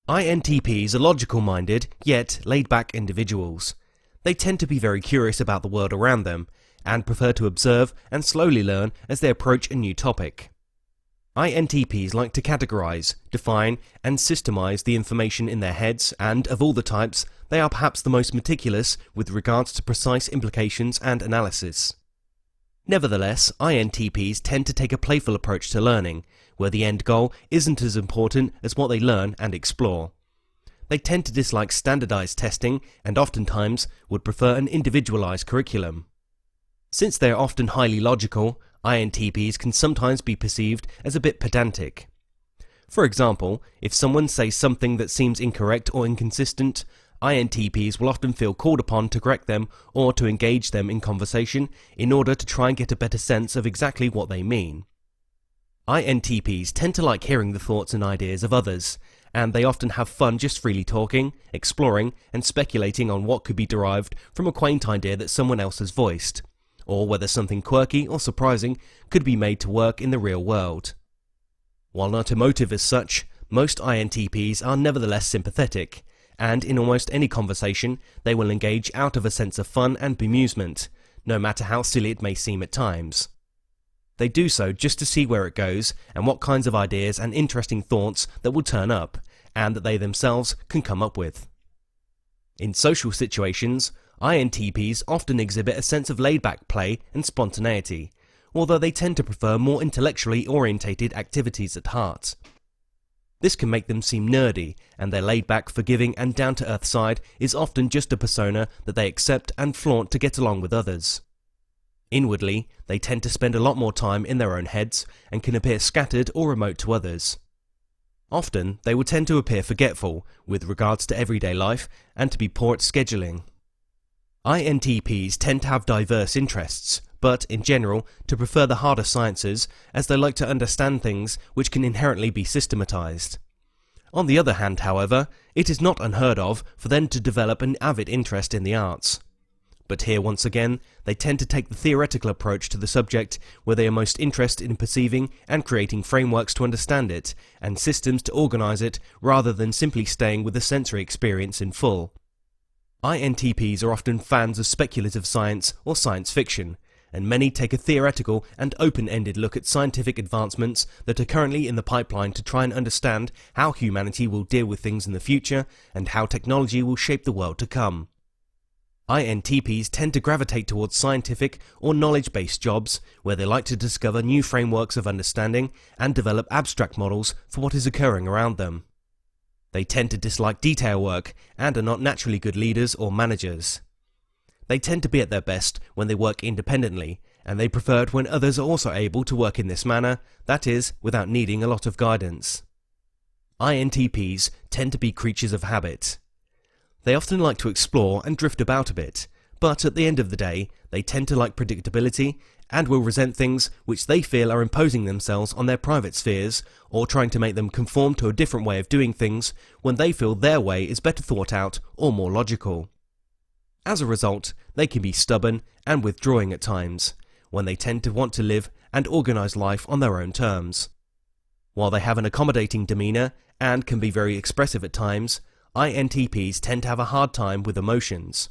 INTPs are logical-minded, yet laid-back individuals. They tend to be very curious about the world around them, and prefer to observe and slowly learn as they approach a new topic. INTPs like to categorize, define, and systemize the information in their heads, and of all the types, they are perhaps the most meticulous with regards to precise implications and analysis. Nevertheless, INTPs tend to take a playful approach to learning, where the end goal isn't as important as what they learn and explore. They tend to dislike standardized testing and oftentimes would prefer an individualized curriculum. Since they are often highly logical, INTPs can sometimes be perceived as a bit pedantic. For example, if someone says something that seems incorrect or inconsistent, INTPs will often feel called upon to correct them or to engage them in conversation in order to try and get a better sense of exactly what they mean. INTPs tend to like hearing the thoughts and ideas of others, and they often have fun just freely talking, exploring, and speculating on what could be derived from a quaint idea that someone else has voiced, or whether something quirky or surprising could be made to work in the real world. While not emotive as such, most INTPs are nevertheless sympathetic, and in almost any conversation they will engage out of a sense of fun and bemusement, no matter how silly it may seem at times. They do so just to see where it goes and what kinds of ideas and interesting thoughts that will turn up, and that they themselves can come up with. In social situations, INTPs often exhibit a sense of laid-back play and spontaneity, although they tend to prefer more intellectually orientated activities at heart. This can make them seem nerdy, and their laid-back, forgiving and down-to-earth side is often just a persona that they accept and flaunt to get along with others. Inwardly, they tend to spend a lot more time in their own heads and can appear scattered or remote to others. Often, they will tend to appear forgetful with regards to everyday life and to be poor at scheduling. INTPs tend to have diverse interests, but in general to prefer the harder sciences as they like to understand things which can inherently be systematized. On the other hand, however, it is not unheard of for them to develop an avid interest in the arts. But here once again, they tend to take the theoretical approach to the subject, where they are most interested in perceiving and creating frameworks to understand it, and systems to organize it, rather than simply staying with the sensory experience in full. INTPs are often fans of speculative science or science fiction, and many take a theoretical and open-ended look at scientific advancements that are currently in the pipeline to try and understand how humanity will deal with things in the future and how technology will shape the world to come. INTPs tend to gravitate towards scientific or knowledge-based jobs where they like to discover new frameworks of understanding and develop abstract models for what is occurring around them. They tend to dislike detail work and are not naturally good leaders or managers. They tend to be at their best when they work independently, and they prefer it when others are also able to work in this manner, that is, without needing a lot of guidance. INTPs tend to be creatures of habit. They often like to explore and drift about a bit, but at the end of the day, they tend to like predictability and will resent things which they feel are imposing themselves on their private spheres or trying to make them conform to a different way of doing things when they feel their way is better thought out or more logical. As a result, they can be stubborn and withdrawing at times, when they tend to want to live and organize life on their own terms. While they have an accommodating demeanor and can be very expressive at times, INTPs tend to have a hard time with emotions.